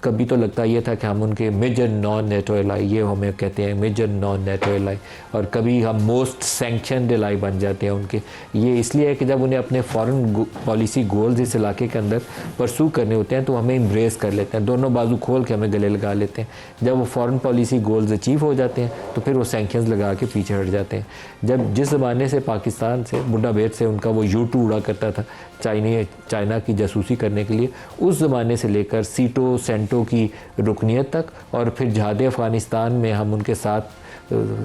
कभी तो लगता ये था कि हम उनके मेजर नॉन नेटो एलाई, ये हमें कहते हैं मेजर नॉन नेटो एलाई, और कभी हम मोस्ट सैंक्शनड एलाई बन जाते हैं उनके। ये इसलिए है कि जब उन्हें अपने फॉरेन पॉलिसी गोल्स इस इलाके के अंदर परसू करने होते हैं तो हमें एम्ब्रेस कर लेते हैं, दोनों बाजू खोल के हमें गले लगा लेते हैं। जब वो फॉरेन पॉलिसी गोल्स अचीव हो जाते हैं तो फिर वो सैंक्शंस लगा के पीछे हट जाते हैं। जब जिस ज़माने से पाकिस्तान से बुड्ढा बेट से उनका वो U2 उड़ा करता था चाइना की जासूसी करने के लिए, उस ज़माने से लेकर सीटो सेंटो की रुकनीत तक, और फिर जहाद अफ़गानिस्तान में हम उनके साथ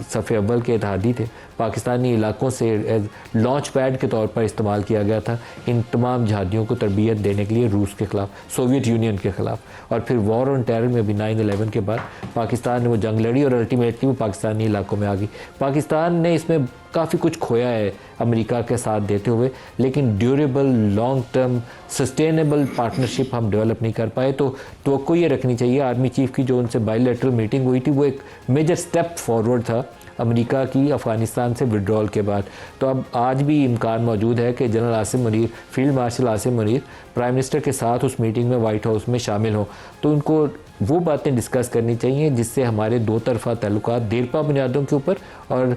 सफ़े अव्वल के इत्तेहादी थे, पाकिस्तानी इलाकों से लॉन्च पैड के तौर पर इस्तेमाल किया गया था इन तमाम जहादियों को तरबियत देने के लिए रूस के ख़िलाफ़, सोवियत यूनियन के ख़िलाफ़। और फिर वॉर ऑन टेरर में भी 9/11 के बाद पाकिस्तान ने वो जंग लड़ी और अल्टीमेटली वो पाकिस्तानी इलाकों में आ गई। पाकिस्तान ने इसमें काफ़ी कुछ खोया है अमेरिका के साथ देते हुए, लेकिन durable long term sustainable partnership हम डेवलप नहीं कर पाए। तो ये रखनी चाहिए, आर्मी चीफ की जो उनसे बायलैटरल मीटिंग हुई थी वो एक मेजर स्टेप फॉरवर्ड था अमेरिका की अफ़गानिस्तान से विड्रॉल के बाद। तो अब आज भी इम्कान मौजूद है कि general Asim Munir, field marshal Asim Munir prime minister के साथ उस मीटिंग में वाइट हाउस में शामिल हों, तो उनको वो बातें डिस्कस करनी चाहिए जिससे हमारे दो तरफ़ा ताल्लुकात देरपा बुनियादों के ऊपर और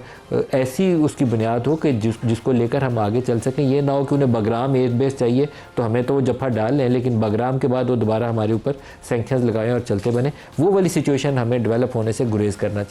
ऐसी उसकी बुनियाद हो कि जिसको लेकर हम आगे चल सकें। ये ना हो कि उन्हें बगराम एयर बेस चाहिए तो हमें तो वो जफ़ा डाल लें, लेकिन बगराम के बाद वो दोबारा हमारे ऊपर सैंक्शंस लगाएं और चलते बने। वो वाली सिचुएशन हमें डेवलप होने से गुरेज करना चाहिए।